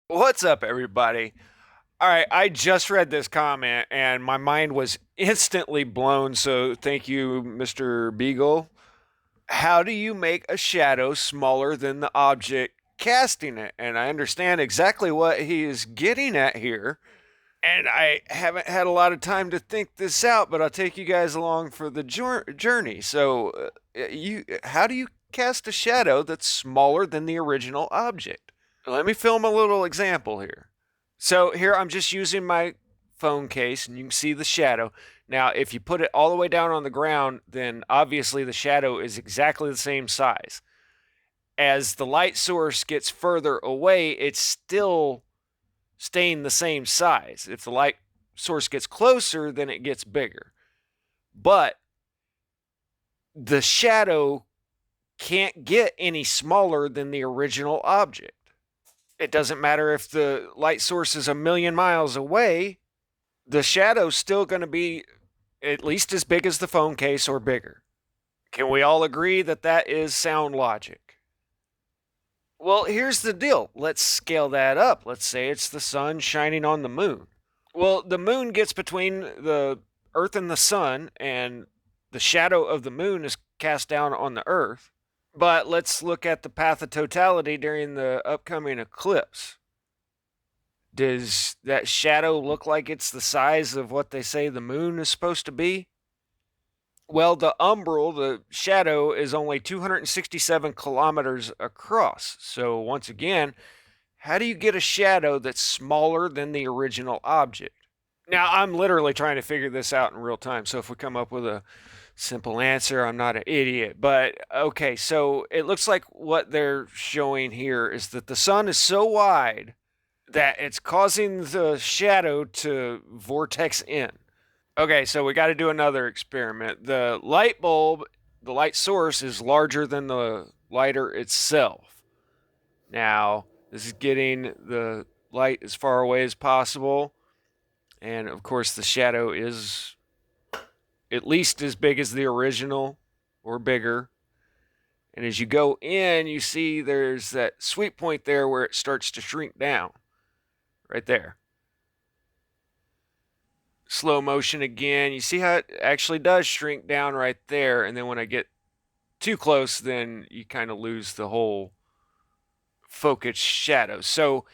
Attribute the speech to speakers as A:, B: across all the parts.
A: What's up, everybody? All right, I just read this comment and my mind was instantly blown. So, thank you, Mr. Beagle. How do you make a shadow smaller than the object casting it? And I understand exactly what he is getting at here. And I haven't had a lot of time to think this out, but I'll take you guys along for the journey. So, how do you cast a shadow that's smaller than the original object? Let me film a little example here. So here I'm just using my phone case and you can see the shadow. Now, if you put it all the way down on the ground, then obviously the shadow is exactly the same size. As the light source gets further away, it's still staying the same size. If the light source gets closer, then it gets bigger. But the shadow can't get any smaller than the original object. It doesn't matter if the light source is a million miles away, the shadow's still going to be at least as big as the phone case or bigger. Can we all agree that that is sound logic? Well, here's the deal. Let's scale that up. Let's say it's the sun shining on the moon. Well, the moon gets between the Earth and the sun, and the shadow of the moon is cast down on the Earth. But let's look at the path of totality during the upcoming eclipse. Does that shadow look like it's the size of what they say the moon is supposed to be? Well, the umbral, the shadow, is only 267 kilometers across. So, once again, how do you get a shadow that's smaller than the original object? Now, I'm literally trying to figure this out in real time. So, if we come up with a simple answer, I'm not an idiot. But okay, so it looks like what they're showing here is that the sun is so wide that it's causing the shadow to vortex in. Okay, so we got to do another experiment. The light bulb, the light source, is larger than the lighter itself. Now, this is getting the light as far away as possible. And of course, the shadow is at least as big as the original or bigger. And as you go in, you see there's that sweet point there where it starts to shrink down. Right there. Slow motion again. You see how it actually does shrink down right there. And then when I get too close, then you kind of lose the whole focus shadow. So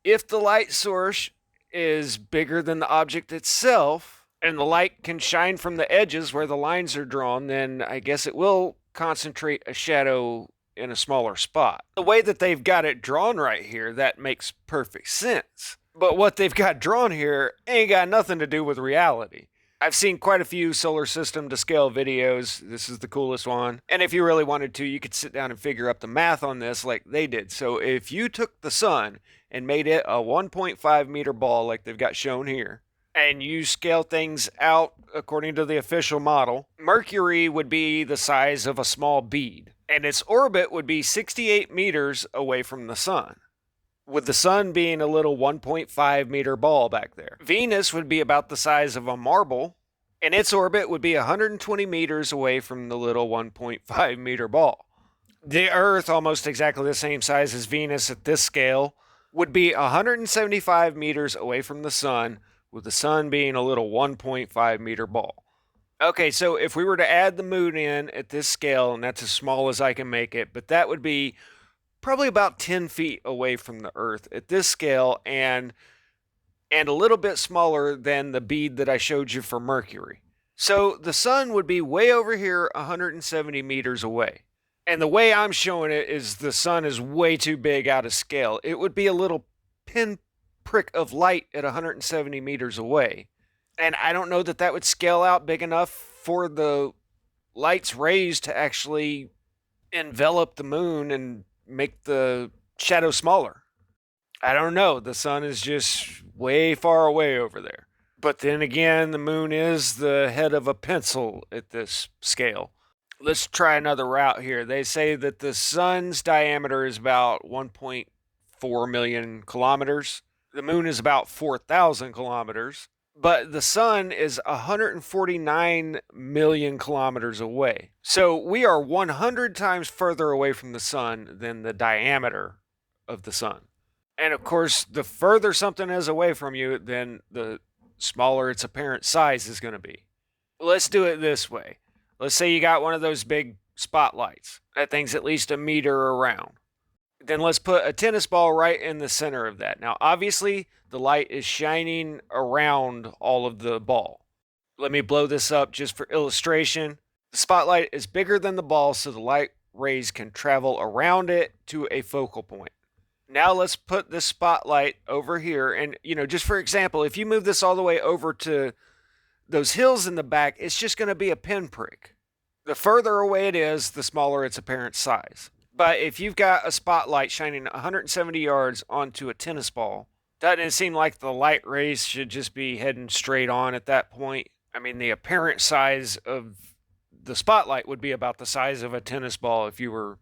A: if the light source is bigger than the object itself and the light can shine from the edges where the lines are drawn, then I guess it will concentrate a shadow in a smaller spot. The way that they've got it drawn right here, that makes perfect sense. But what they've got drawn here ain't got nothing to do with reality. I've seen quite a few solar system to scale videos. This is the coolest one. And if you really wanted to, you could sit down and figure up the math on this like they did. So if you took the sun and made it a 1.5 meter ball like they've got shown here, and you scale things out according to the official model, Mercury would be the size of a small bead, and its orbit would be 68 meters away from the sun, with the sun being a little 1.5 meter ball back there. Venus would be about the size of a marble, and its orbit would be 120 meters away from the little 1.5 meter ball. The Earth, almost exactly the same size as Venus at this scale, would be 175 meters away from the sun, with the sun being a little 1.5 meter ball. Okay, so if we were to add the moon in at this scale, and that's as small as I can make it, but that would be probably about 10 feet away from the Earth at this scale, and a little bit smaller than the bead that I showed you for Mercury. So the sun would be way over here 170 meters away. And the way I'm showing it is the sun is way too big out of scale. It would be a little pinprick of light at 170 meters away. And I don't know that that would scale out big enough for the light's rays to actually envelop the moon and make the shadow smaller. I don't know. The sun is just way far away over there. But then again, the moon is the head of a pencil at this scale. Let's try another route here. They say that the sun's diameter is about 1.4 million kilometers. The moon is about 4,000 kilometers. But the sun is 149 million kilometers away. So we are 100 times further away from the sun than the diameter of the sun. And of course, the further something is away from you, then the smaller its apparent size is going to be. Let's do it this way. Let's say you got one of those big spotlights. That thing's at least a meter around. Then let's put a tennis ball right in the center of that. Now, obviously, the light is shining around all of the ball. Let me blow this up just for illustration. The spotlight is bigger than the ball, so the light rays can travel around it to a focal point. Now let's put this spotlight over here. And, just for example, if you move this all the way over to those hills in the back, it's just going to be a pinprick. The further away it is, the smaller its apparent size. But if you've got a spotlight shining 170 yards onto a tennis ball, doesn't it seem like the light rays should just be heading straight on at that point? I mean, the apparent size of the spotlight would be about the size of a tennis ball if you were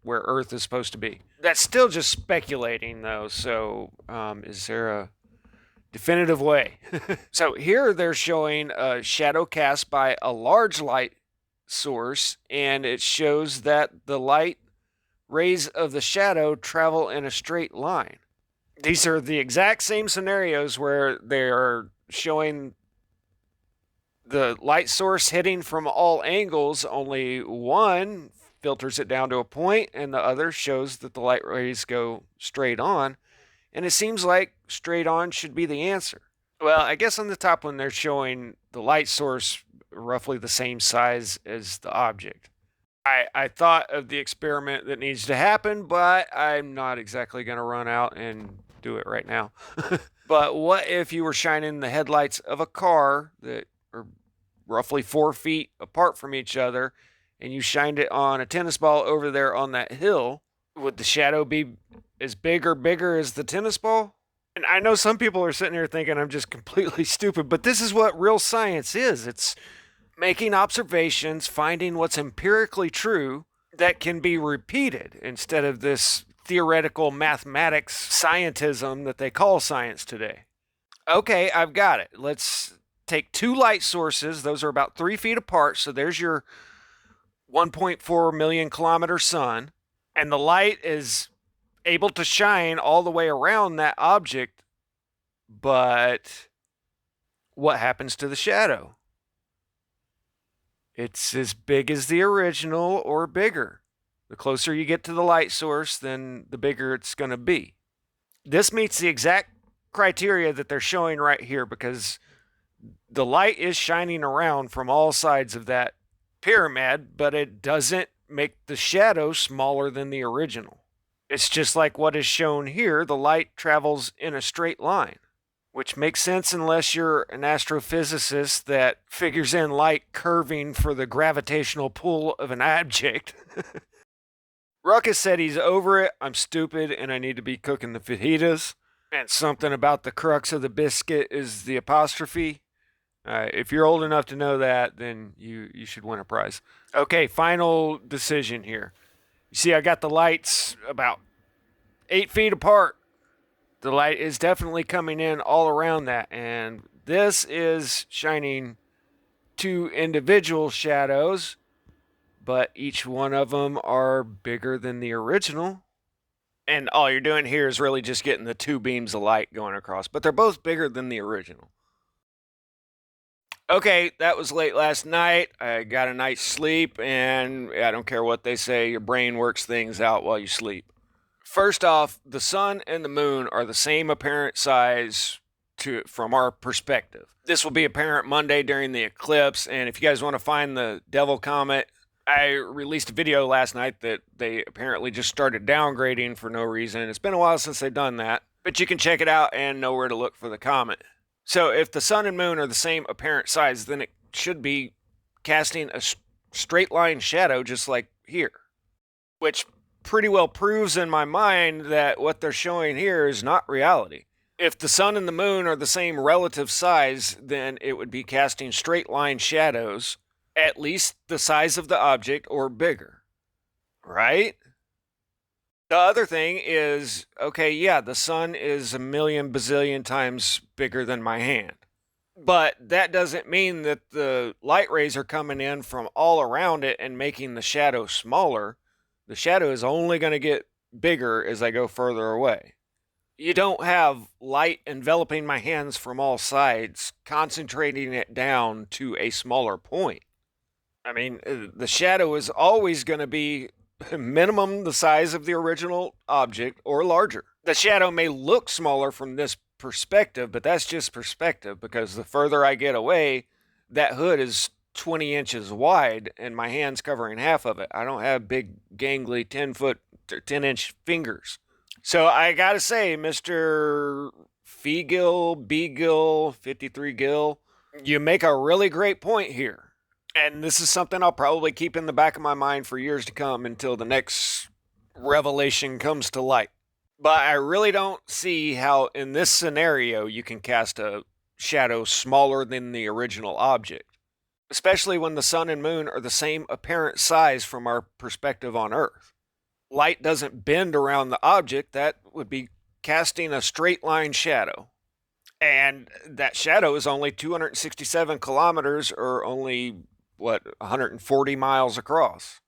A: where Earth is supposed to be. That's still just speculating, though. So, is there a definitive way? So here they're showing a shadow cast by a large light source, and it shows that the light rays of the shadow travel in a straight line. These are the exact same scenarios where they are showing the light source hitting from all angles. Only one filters it down to a point, and the other shows that the light rays go straight on. And it seems like straight on should be the answer. Well, I guess on the top one, they're showing the light source roughly the same size as the object. I thought of the experiment that needs to happen, but I'm not exactly going to run out and do it right now. But what if you were shining the headlights of a car that are roughly 4 feet apart from each other, and you shined it on a tennis ball over there on that hill? Would the shadow be as big or bigger as the tennis ball? And I know some people are sitting here thinking I'm just completely stupid, but this is what real science is. It's making observations, finding what's empirically true that can be repeated instead of this theoretical mathematics scientism that they call science today. Okay, I've got it. Let's take two light sources. Those are about 3 feet apart. So there's your 1.4 million kilometer sun. And the light is able to shine all the way around that object. But what happens to the shadow? It's as big as the original or bigger. The closer you get to the light source, then the bigger it's going to be. This meets the exact criteria that they're showing right here because the light is shining around from all sides of that pyramid, but it doesn't make the shadow smaller than the original. It's just like what is shown here. The light travels in a straight line, which makes sense unless you're an astrophysicist that figures in light curving for the gravitational pull of an object. Ruckus said he's over it. I'm stupid and I need to be cooking the fajitas. And something about the crux of the biscuit is the apostrophe. If you're old enough to know that, then you should win a prize. Okay, final decision here. You see, I got the lights about 8 feet apart. The light is definitely coming in all around that, and this is shining two individual shadows, but each one of them are bigger than the original. And all you're doing here is really just getting the two beams of light going across, but they're both bigger than the original. Okay, that was late last night. I got a night's sleep, and I don't care what they say, your brain works things out while you sleep. First off, the sun and the moon are the same apparent size from our perspective. This will be apparent Monday during the eclipse, and if you guys want to find the devil comet, I released a video last night that they apparently just started downgrading for no reason. It's been a while since they've done that, but you can check it out and know where to look for the comet. So if the sun and moon are the same apparent size, then it should be casting a straight line shadow just like here, which pretty well proves in my mind that what they're showing here is not reality. If the sun and the moon are the same relative size, then it would be casting straight line shadows, at least the size of the object or bigger, right? The other thing is, okay, yeah, the sun is a million bazillion times bigger than my hand. But that doesn't mean that the light rays are coming in from all around it and making the shadow smaller. The shadow is only going to get bigger as I go further away. You don't have light enveloping my hands from all sides, concentrating it down to a smaller point. I mean, the shadow is always going to be minimum the size of the original object or larger. The shadow may look smaller from this perspective, but that's just perspective because the further I get away, that hood is 20 inches wide and my hand's covering half of it. I don't have big, gangly 10-foot, 10-inch fingers. So I gotta say, Mr. Feegill, Beagle, 53 Gill, you make a really great point here. And this is something I'll probably keep in the back of my mind for years to come until the next revelation comes to light. But I really don't see how, in this scenario, you can cast a shadow smaller than the original object, especially when the sun and moon are the same apparent size from our perspective on Earth. Light doesn't bend around the object, that would be casting a straight line shadow. And that shadow is only 267 kilometers, or only, 140 miles across.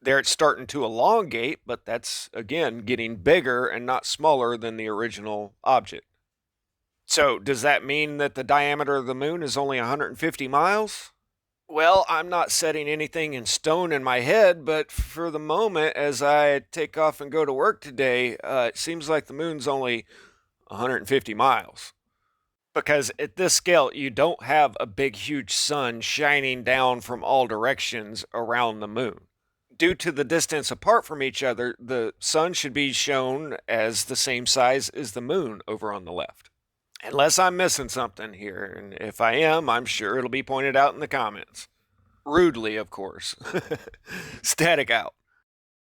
A: There it's starting to elongate, but that's, again, getting bigger and not smaller than the original object. So, does that mean that the diameter of the moon is only 150 miles? Well, I'm not setting anything in stone in my head, but for the moment, as I take off and go to work today, it seems like the moon's only 150 miles. Because at this scale, you don't have a big, huge sun shining down from all directions around the moon. Due to the distance apart from each other, the sun should be shown as the same size as the moon over on the left. Unless I'm missing something here, and if I am, I'm sure it'll be pointed out in the comments. Rudely, of course. Static out.